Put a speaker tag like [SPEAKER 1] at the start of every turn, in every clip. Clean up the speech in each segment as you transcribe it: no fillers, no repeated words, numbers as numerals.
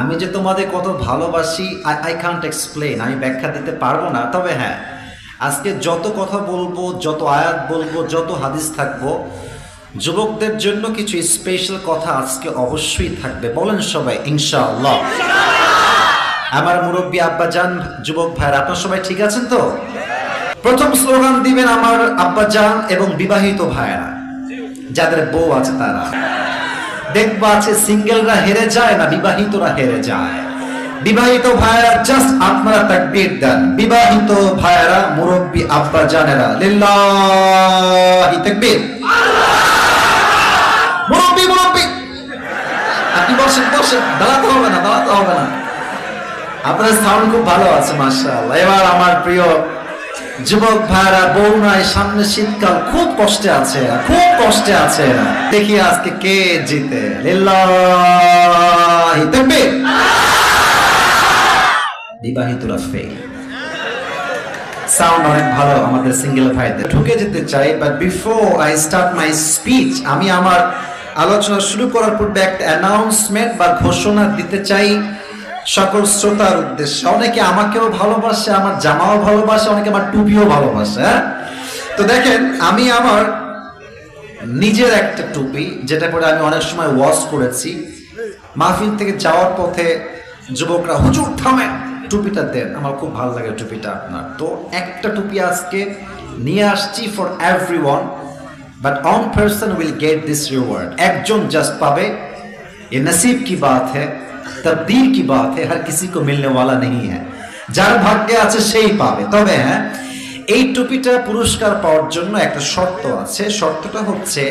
[SPEAKER 1] আমি যে তোমাদের কত ভালোবাসি আই কান্ট এক্সপ্লেন, আমি ব্যাখ্যা দিতে পারবো না। তবে হ্যাঁ, আজকে যত কথা বলবো, যত আয়াত বলবো, যত হাদিস থাকবো, যুবকদের জন্য কিছু স্পেশাল কথা আজকে অবশ্যই থাকবে। বলেন সবাই ইনশাআল্লাহ। আমার মুরব্বী আব্বাজান, যুবক ভাইরা, আপনারা সবাই ঠিক আছেন তো? প্রথম স্লোগান দিবেন আমার আব্বাজান এবং বিবাহিত ভাইরা, যাদের বউ আছে তারা। দেখবা আছে সিঙ্গেলরা হেরে যায় না বিবাহিতরা হেরে যায়। বিবাহিত ভাইরা জাস্ট আপনারা তাকবীর দেন। বিবাহিত ভাইরা মুরব্বী আব্বাজানেরা লিল্লাহি তাকবীর। মুরব্বী মুরব্বী আপনি বসেন বসেন, দাঁড়াতে হবে না, দাঁড়াতে হবে না। আপনার সাউন্ড খুব ভালো আছে মাশাআল্লাহ। এবার আমার প্রিয় যুবক ভাইরা, বউ নাই, সামনে শীতকাল, খুব কষ্টে আছে, খুব কষ্টে আছে। দেখি আজকে কে জিতে। লিল্লাহি তাকবীর। বিবাহিতরা ফেল। সাউন্ড অনেক ভালো আমাদের সিঙ্গেল ভাইদের। ঢুকে যেতে চাই, but before I start my speech, আমি আমার আলোচনা শুরু করার পূর্বে একটা অ্যানাউন্সমেন্ট বা ঘোষণা দিতে চাই সকল শ্রোতার উদ্দেশ্যে। অনেকে আমাকেও ভালোবাসে, আমার জামাও ভালোবাসে, অনেকে আমার টুপিও ভালোবাসে। হ্যাঁ, তো দেখেন, আমি আমার নিজের একটা টুপি, যেটা পরে আমি অনেক সময় ওয়াশ করেছি, মাহফিল থেকে যাওয়ার পথে যুবকরা হুজুর থামেন, টুপিটা দেন, আমার খুব ভালো লাগে টুপিটা আপনার। তো একটা টুপি আজকে নিয়ে আসছি for everyone, but one person will get this reward. একজন জাস্ট পাবে। ये नसीब की बात है, तकदीर की बात है, हर किसी को मिलने वाला नहीं है। যার ভাগ্যে আছে সেই পাবে। তবে হ্যাঁ, এই টুপিটা পুরস্কার পাওয়ার জন্য একটা শর্ত আছে। শর্তটা হচ্ছে,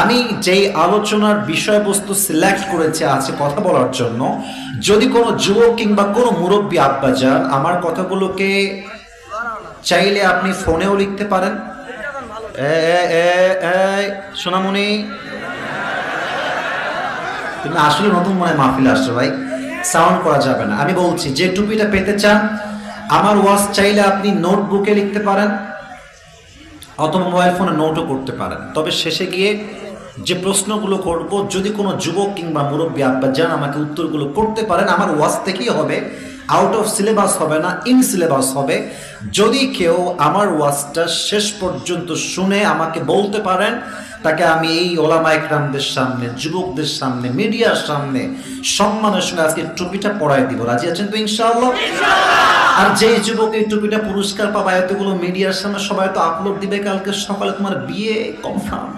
[SPEAKER 1] আমি যেই আলোচনার বিষয়বস্তু সিলেক্ট করেছি আছে কথা বলার জন্য, যদি কোনো যুবক কিংবা কোনো মুরব্বী আব্বাজান আমার কথাগুলোকে চাইলে আপনি ফোনেও লিখতে পারেন। সোনামণি, তুমি আসলে নতুন মনে মাহফিলে আসছো ভাই, সাউন্ড করা যাবে না। আমি বলছি, যে টুপিটা পেতে চান আমার ওয়াজ চাইলে আপনি নোটবুকে লিখতে পারেন অথবা মোবাইল ফোনে নোটও করতে পারেন। তবে শেষে গিয়ে যে প্রশ্নগুলো করব, যদি কোনো যুবক কিংবা মুরব্বী আব্বাজান আমাকে উত্তরগুলো করতে পারেন, আমার ওয়াজ থেকেই হবে, আউট অফ সিলেবাস হবে না, ইন সিলেবাস হবে। যদি কেউ আমার ওয়াজটা শেষ পর্যন্ত শুনে আমাকে বলতে পারেন, তাকে আমি এই ওলামা ইকরামদের সামনে, যুবকদের সামনে, মিডিয়ার সামনে সম্মানের সঙ্গে আজকে টুপিটা পরায় দিব। রাজি আছেন তো ইনশাআল্লাহ? আর যেই যুবক এই টুপিটা পুরস্কার পাবে, এতগুলো মিডিয়ার সামনে সবাই তো আপলোড দিবে কালকে সকালে, তোমার বিয়ে কনফার্ম।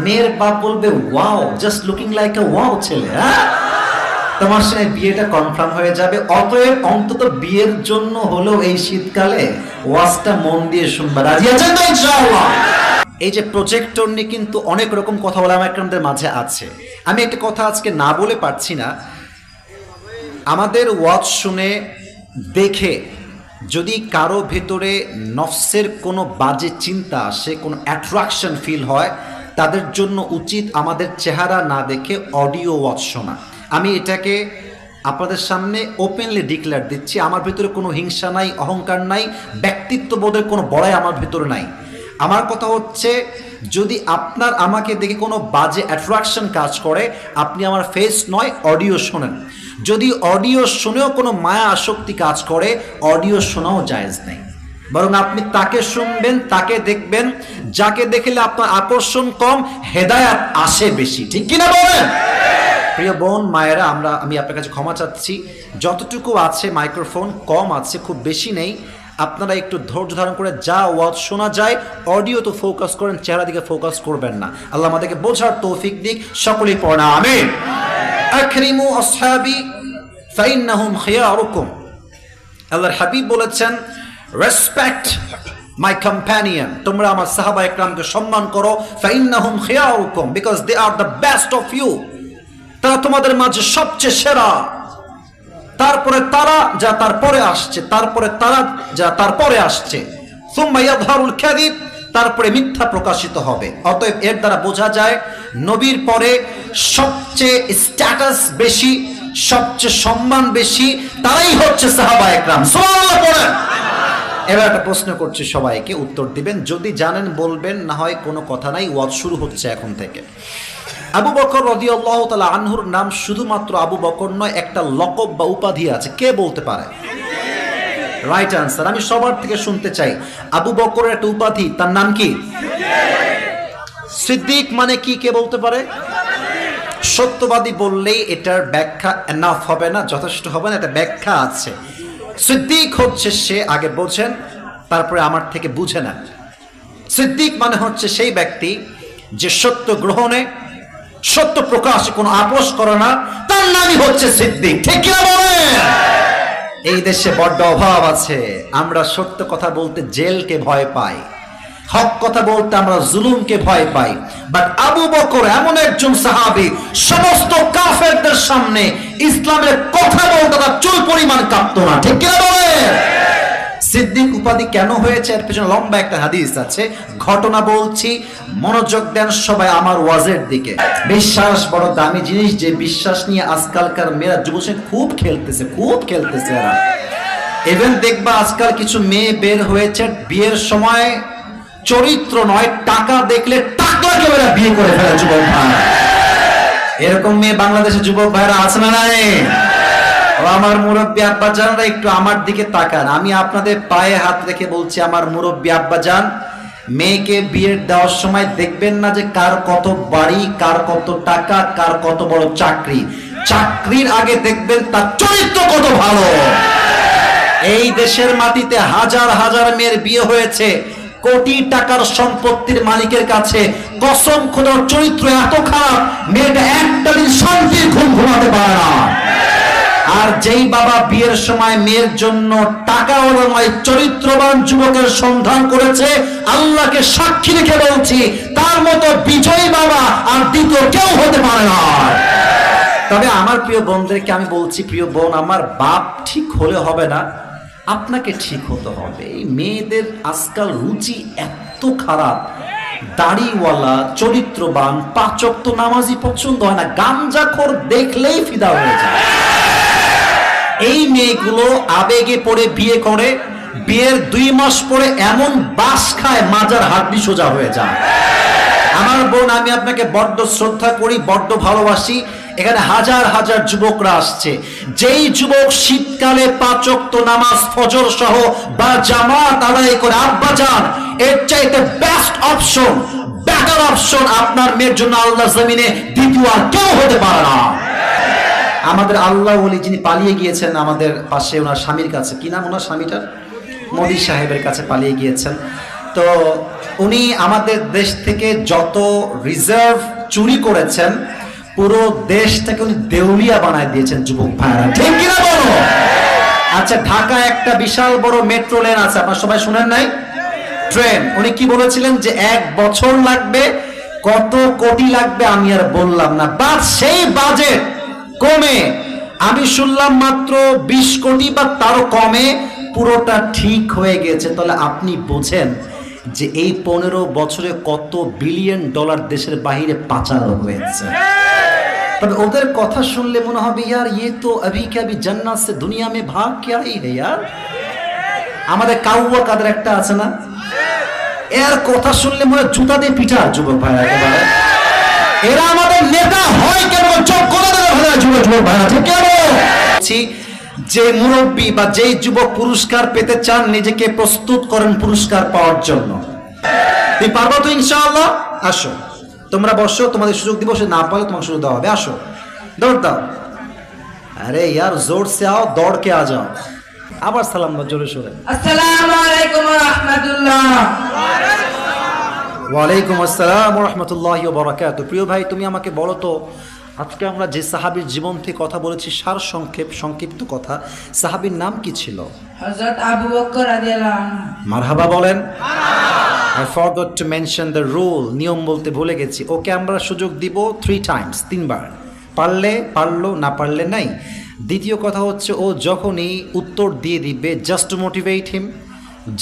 [SPEAKER 1] মেয়ের বাপ বলবে wow, just looking like a wow ছেলে, হ্যাঁ, তোমার সঙ্গে বিয়েটা কনফার্ম হয়ে যাবে। অতএব অন্তত বিয়ের জন্য হলো এই শীতকালে ওয়াজটা মন দিয়ে শুনবা। রাজি আছেন তো ইনশাআল্লাহ? এই যে প্রজেক্টর নিয়ে কিন্তু অনেক রকম কথা বলা আমাদের মাঝে আছে। আমি একটা কথা আজকে না বলে পারছি না। আমাদের ওয়াজ শুনে দেখে যদি কারো ভেতরে নফসের কোনো বাজে চিন্তা আসে, কোনো অ্যাট্রাকশন ফিল হয়, তাদের জন্য উচিত আমাদের চেহারা না দেখে অডিও ওয়াজ শোনা। আমি এটাকে আপনাদের সামনে ওপেনলি ডিক্লেয়ার দিচ্ছি। আমার ভিতরে কোনো হিংসা নাই, অহংকার নাই, ব্যক্তিত্ববোধের কোনো বড়াই আমার ভিতরে নাই। আমার কথা হচ্ছে, যদি আপনার আমাকে দেখে কোনো বাজে অ্যাট্রাকশন কাজ করে, আপনি আমার ফেস নয় অডিও শোনেন। যদি অডিও শুনেও কোনো মায়া আসক্তি কাজ করে, অডিও শোনাও জায়েজ নেই। বরং আপনি তাকে শুনবেন, তাকে দেখবেন, যাকে দেখলে আপনার আকর্ষণ কম, হেদায়াত আসে বেশি। ঠিক কিনা বলেন? প্রিয় বোন মায়েরা, আমি আপনার কাছে ক্ষমা চাচ্ছি, যতটুকু আছে মাইক্রোফোন কম আছে, খুব বেশি নেই। আপনারা একটু ধৈর্য ধারণ করে যা ওয়াজ শোনা যায় অডিও তো ফোকাস করেন, চেহারা দিকে ফোকাস করবেন না। আল্লাহ আমাদেরকে বোঝার তৌফিক দিক। সকলেই পড়া আমিন। আকরিমু আসহাবি ফাইন্নাহুম খিয়ারুকুম। আল্লাহর হাবিব বলেছেন, রেসপেক্ট মাই কম্প্যানিয়ন, তোমরা আমার সাহাবা ইকরামকে সম্মান করো। ফাইন্নাহুম খিয়ারুকুম, because they are the best of you, তারা তোমাদের মাঝে সবচেয়ে সেরা। তারপরে তারা যা তারপরে আসছে, তারপরে তারা যা তারপরে আসছে। সুম্মা ইয়াযহারুল কাযিব, তারপরে মিথ্যা প্রকাশিত হবে। অতএব এর দ্বারা বোঝা যায়, নবীর পরে সবচেয়ে স্ট্যাটাস বেশি, সবচেয়ে সম্মান বেশি, তারাই হচ্ছে সাহাবা ইকরাম। সুবহানাল্লাহ পড়েন। এবার একটা প্রশ্ন করছি, সবাইকে উত্তর দিবেন, যদি জানেন বলবেন, না হয় কোনো কথা নাই, ওয়াজ শুরু হচ্ছে এখন থেকে। আবু বকর রাদিয়াল্লাহু তাআলা আনহুর নাম শুধুমাত্র আবু বকর নয়, একটা লকব বা উপাধি আছে, কে বলতে পারে? Right answer. আমি সবার থেকে শুনতে চাই, আবু বকরের একটা উপাধি, তার নাম কি? সিদ্দিক মানে কি, কে বলতে পারে? সত্যবাদী বললেই এটার ব্যাখ্যা এনাফ হবে না, যথেষ্ট হবে না, এটা ব্যাখ্যা আছে। সিদ্দিক হচ্ছে সে, আগে বোঝেন তারপরে আমার থেকে বুঝে নেন। সিদ্দিক মানে হচ্ছে সেই ব্যক্তি যে সত্য গ্রহণে, সত্য প্রকাশে কোনো আপোষ করে না, তার নামই হচ্ছে সিদ্দিক। ঠিক কি না বলেন? এই দেশে বড্ড অভাব আছে, আমরা সত্য কথা বলতে জেলকে ভয় পাই, হক কথা বলতে আমরা জুলুমকে ভয় পাই। বাট আবু বকর এমন একজন সাহাবী, সমস্ত কাফেরদের সামনে ইসলামের কথা বলতে তার চুল পরিমাণ কাঁপতো না। ঠিক কি না বলেন? সিদ্দিক উপাধি কেন হয়েছে এর পেছনে লম্বা একটা হাদিস আছে, ঘটনা বলছি, মনোযোগ দেন সবাই আমার ওয়াজের দিকে। বিশ্বাস বড় দামি জিনিস, যে বিশ্বাস নিয়ে আজকালকার মেয়েরা যুবসে খুব খেলতেছে এরা। ইভেন দেখবা আজকাল কিছু মেয়ে বের হয়েছে বিয়ের সময় চরিত্র নয়, টাকা দেখলে টাকাকে ওরা বিয়ে করে ফেলে যুবক ভাই। এরকম মেয়ে বাংলাদেশের যুবক ভাইরা আছে না নাই? আমার মুরব্বী আব্বা জানরা একটু আমার দিকে তাকান, আমি আপনাদের পায়ে হাত রেখে বলছি, আমার মুরব্বী আব্বা জান, মেয়েকে বিয়ে দেওয়ার সময় দেখবেন না যে কার কত বাড়ি, কার কত টাকা, কার কত বড় চাকরি, চাকরির আগে দেখবেন তার চরিত্র কত ভালো। এই দেশের মাটিতে হাজার হাজার মেয়ের বিয়ে হয়েছে কোটি টাকার সম্পত্তির মালিকের কাছে, কসম খোদার চরিত্র এত খারাপ, মেয়েটা একটা দিন শান্তির ঘুম ঘুমাতে পারে না। আর যেই বাবা বিয়ের সময় মেয়ের জন্য টাকাওয়ালা নয়, চরিত্রবান যুবকের সন্ধান করেছে, আল্লাহকে সাক্ষী রেখে বলছি, তার মতো বিজয়ী বাবা আর দ্বিতীয় কেউ হতে পারে না। তবে আমার প্রিয় বোনদেরকে আমি বলছি, প্রিয় বোন, আমার বাপ ঠিক হলে হবে না, আপনাকে ঠিক হতে হবে। এই মেয়েদের আজকাল রুচি এত খারাপ, দাড়িওয়ালা, চরিত্রবান, 5 ওয়াক্ত নামাজি পছন্দ হয় না, গাঞ্জাখোর দেখলেই ফিদা হয়ে যায়। এই মেয়েগুলো আবেগে পড়ে বিয়ে করে, বিয়ের 2 মাস পরে এমন বাস খায় মাজার হাড্ডি সোজা হয়ে যায়। আমার বোন, আমি আপনাকে বড্ড শ্রদ্ধা করি, বড্ড ভালোবাসি, এখানে হাজার হাজার যুবকরা আসছে, যেই যুবক শীতকালে 5 ওয়াক্ত নামাজ ফজর সহ বা জামাত আদায় করে, আব্বা জান, এর চাইতে বেস্ট অপশন, বেটার অপশন আপনার মেয়ের জন্য আল্লাহ জমিনে দ্বিতীয় আর কেউ হতে পারে না। আমাদের আল্লাহ ওলি যিনি পালিয়ে গিয়েছেন আমাদের পাশে, ওনার স্বামীর কাছে, কি নাম ওনার স্বামীটার? মোদি সাহেবের কাছে পালিয়ে গিয়েছেন। তো উনি আমাদের দেশ থেকে যত রিজার্ভ চুরি করেছেন, পুরো দেশটাকে উনি দেউলিয়া বানায় দিয়েছেন যুবক ভাইরা। ঠিক কিনা বলো? আচ্ছা, ঢাকা একটা বিশাল বড় মেট্রো লেন আছে, আপনারা সবাই শুনেন নাই? ট্রেন। উনি কি বলেছিলেন যে 1 বছর লাগবে, কত কোটি লাগবে আমি আর বললাম না, বাট সেই বাজেট কমে আমি শুনলাম মাত্র 20 কোটি বা তারও কমে পুরোটা ঠিক হয়ে গেছে। তাহলে আপনি বোঝেন যে এই 15 বছরে কত বিলিয়ন ডলার দেশের বাইরে পাচার হয়েছে। তবে ওদের কথা শুনলে মনে হবে, ইয়ার ইয়ে তো अभी क्या अभी जन्नत से दुनिया में भाग क्या ही है यार। আমাদের কাউয়া কাদের একটা আছে না, এর কথা শুনলে মনে জুতা দিয়ে পিটা যুবক ভাইরা একেবারে। এরা আমাদের নেতা হয় কেন, যোগ্যতা দেওয়া ভালো যুবক ভাইরা। ঠিক আছে, যে মুরব্বী বা যেই যুবক পুরস্কার পেতে চান, নিজেকে প্রস্তুত করেন পুরস্কার পাওয়ার জন্য। তুমি পারবা তো ইনশাআল্লাহ? আসো, তোমরা বসো, তোমাদের সুযোগ দিব, সে না পারলে তোমাকে সুযোগ দেওয়া হবে। আসো, দৌড় দাও। আরে ইয়ার জোর সে আও, দৌড় কে আ যাও। আবার সালাম দাও জোরে সোরে।
[SPEAKER 2] আসসালামু আলাইকুম ওয়া রাহমাতুল্লাহ।
[SPEAKER 1] ওয়ালাইকুম আসসালাম ওয়া রাহমাতুল্লাহি ওয়া বারাকাতুহু। প্রিয় ভাই, তুমি আমাকে বলো তো, আজকে আমরা যে সাহাবীর জীবন থেকে কথা বলেছি, সার সংক্ষিপ্ত কথা, সাহাবীর নাম কি ছিল?
[SPEAKER 2] হযরত আবু বকর রাদিয়াল্লাহু আনহু।
[SPEAKER 1] মারহাবা বলেন। I forgot to mention the rule, নিয়ম বলতে ভুলে গেছি। ওকে আমরা সুযোগ দিব 3 times, 3 বার। পারলে পারলো, না পারলে নাই। দ্বিতীয় কথা হচ্ছে, ও যখনই উত্তর দিয়ে দিবে, জাস্ট টু মোটিভেট হিম,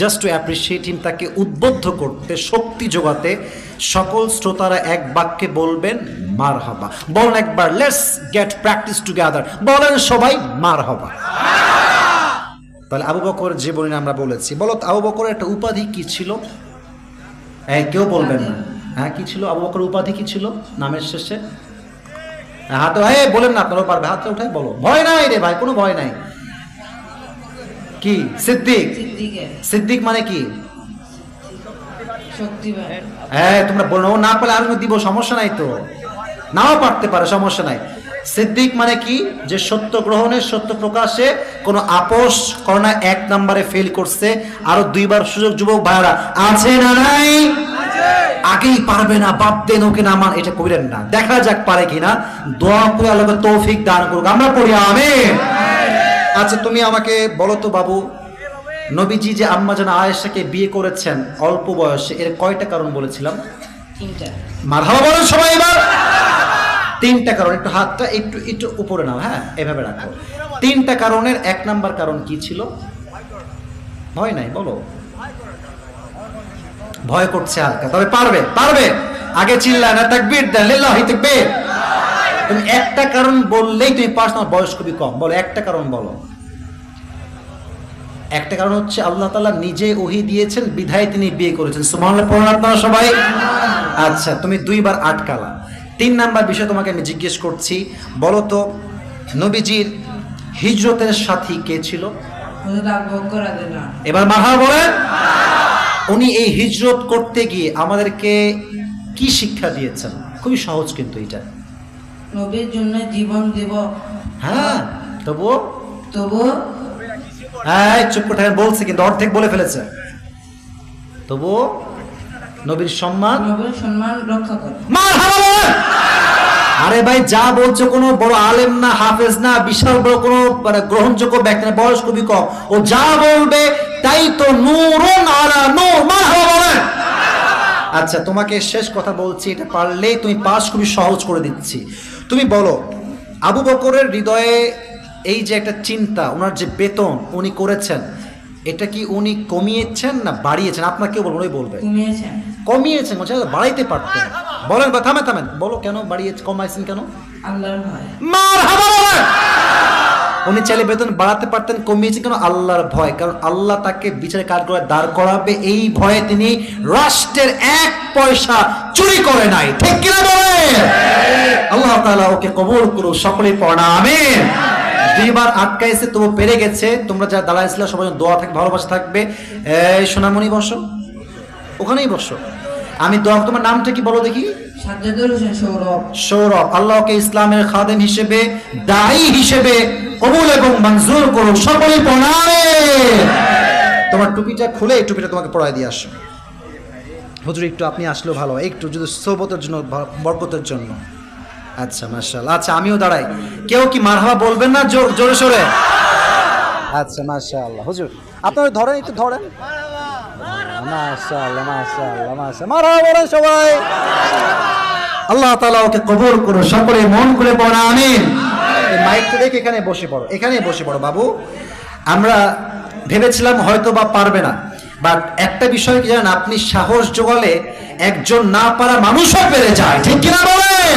[SPEAKER 1] জাস্ট টু অ্যাপ্রিসিয়েট হিম, তাকে উদ্বুদ্ধ করতে, শক্তি যোগাতে, সকল শ্রোতারা এক বাক্যে বলবেন মারহাবা। বলেন একবার, লেটস গেট প্র্যাকটিস টুগেদার, বলেন সবাই মারহাবা। তাহলে আবু বকর জীবনে আমরা বলেছি, বলো আবু বকরের একটা উপাধি কি ছিল? কেউ বলবেন না। হ্যাঁ কি ছিল আবু বকর উপাধি কি ছিল নামের শেষে? হাতে বলেন না, আপনারাও পারবে, হাতে উঠাই বলো। ভয় নাই রে ভাই, কোনো ভয় নাই। কি? সিদ্দিক।
[SPEAKER 2] সিদ্দিকের
[SPEAKER 1] সিদ্দিক মানে কি?
[SPEAKER 2] শক্তিবান।
[SPEAKER 1] হ্যাঁ তোমরা বলো, না পারলে আমি দিব, সমস্যা নাই তো, নাও পারতে পারে, সমস্যা নাই। সিদ্দিক মানে কি? যে সত্য গ্রহণে সত্য প্রকাশে কোনো আপোষ করে না, 1 নম্বরে ফেল করছে। আরো 2বার সুযোগ যুবক ভাইরা আছে না নাই? আগেই পারবে না, বাদ দেন, ওকে নামান, এটা কইরেন না, দেখা যাক পারে কিনা। দোয়া করে আল্লাহকে তৌফিক দান করুক, আমরা পড়ি আমিন। আচ্ছা তুমি আমাকে বলো তো বাবু, নবীজি যে আম্মা জান আয়েশাকে বিয়ে করেছেন অল্প বয়সে, এর কয়টা কারণ বলেছিলাম?
[SPEAKER 2] 3টা।
[SPEAKER 1] মারহাবা বলেন সবাই এবার। 3টা কারণ, একটু হাতটা একটু একটু উপরে নাও, হ্যাঁ এভাবে রাখো। 3টা কারণের 1 নাম্বার কারণ কি ছিল? ভয় নাই, বলো। ভয় করছে হালকা, তবে পারবে, পারবে। আগে চিল্লা না, তাকবীর দেন, লিল্লাহি তাকবীর। তুমি একটা কারণ বললেই তুমি পাস, তোমার বয়স খুবই কম। বলো একটা কারণ, বলো। একটা কারণ হচ্ছে আল্লাহ তাআলা নিজে ওহী দিয়েছেন, বিধায় তিনি বিয়ে করেছেন। সুবহানাল্লাহ পড়ুন আপনারা সবাই। আচ্ছা তুমি 2বার আটকালা। 3 নাম্বার বিষয় তোমাকে আমি জিজ্ঞেস করছি, বলো তো নবীজির হিজরতের সাথী কে ছিল?
[SPEAKER 2] হযরত আবু বকর রাদিয়াল্লাহু আনহু।
[SPEAKER 1] এবার মারহাবা বলেন। উনি এই হিজরত করতে গিয়ে আমাদেরকে কি শিক্ষা দিয়েছেন? খুবই সহজ কিন্তু এটা।
[SPEAKER 2] নবীর জন্য জীবন দেব।
[SPEAKER 1] হ্যাঁ তবু
[SPEAKER 2] তবু
[SPEAKER 1] হ্যাঁ চুপ করে থাকেন, বলছে কিন্তু অর্ধেক বলে ফেলেছে। তবু নবীর সম্মান,
[SPEAKER 2] নবীর সম্মান রক্ষা করে।
[SPEAKER 1] মারহাবা বলেন। আরে ভাই যা বলছো কোনো বড় আলেম না, হাফেজ না, বিশাল বড় কোনো মানে গ্রহণযোগ্য ব্যক্তি না, বয়স খুবই কম। ও যা বলবে তাই তো, নূরুন আলা নূর। মারহাবা বলেন। আচ্ছা তোমাকে শেষ কথা বলছি, এটা পারলেই তুমি পাস, খুবই সহজ করে দিচ্ছি। তুমি বলো আবু বকরের হৃদয়ে এই যে একটা চিন্তা, ওনার যে বেতন উনি করেছেন, এটা কি উনি কমিয়েছেন না বাড়িয়েছেন? আপনার কেউ বলবেন, ওই বলবে
[SPEAKER 2] কমিয়েছেন।
[SPEAKER 1] কমিয়েছেন, বলছে বাড়াইতে পারতেন। বলেন বা থামেন থামেন, বলো কেন বাড়িয়েছে, কমাইছেন কেন?
[SPEAKER 2] আল্লাহর ভয়।
[SPEAKER 1] মারহাবা বলেন। উনি চাইলে বেতন বাড়াতে পারতেন, কমিয়েছেন কেন? আল্লাহর ভয়। কারণ আল্লাহ তাকে বিচারে কাঠগড়ায় দাঁড় করাবে, এই ভয়ে তিনি রাষ্ট্রের 1 পয়সা চুরি করে নাই। ঠিক কিনা বলেন? আল্লাহ তাআলা ওকে কবুল করুন, সকলেই পড়া আমিন। 2বার আটকাইছে তবু পেরে গেছে। তোমরা যারা দাঁড়াইছিল সবাই দোয়া থাকবে, ভালোবাসা থাকবে। এই সোনামণি বসো, ওখানেই বসো। আমি দোয়া, তোমার নামটা কি বলো দেখি?
[SPEAKER 2] সাজ্জাদুল হোসেন সৌরভ।
[SPEAKER 1] সৌরভ। আল্লাহকে ইসলামের খাদেম হিসেবে, দায়ী হিসেবে কবুল এবং মঞ্জুর করুন, সকলেই পড়াবে। তোমার টুপিটা খুলে এই টুপিটা তোমাকে পড়ায় দিয়ে আসো। হুজুর একটু আপনি আসলেও ভালো, একটু যদি সোবতের জন্য, বরকতের জন্য। আচ্ছা মাশাআল্লাহ। আচ্ছা আমিও দাঁড়াই। কেউ কি মারহাবা বলবেন না জোরে সোরে? আচ্ছা মাশাআল্লাহ। হুজুর আপনারা ধরেন, একটু ধরেন। মাশাআল্লাহ মাশাআল্লাহ মাশাআল্লাহ, মারহাবা বলেন সবাই। আল্লাহ তাআলা ওকে কবুল করুন, সকলে মন করে পড়া আমিন। এই মাইকটা দেখে এখানে বসে পড়ো, এখানেই বসে পড়ো বাবু। আমরা ভেবেছিলাম হয়তো বা পারবে না, বাট একটা বিষয় কি জানেন, আপনি সাহস জোগালে একজন না পারা মানুষও পেরে যায়। ঠিক কিনা বলেন?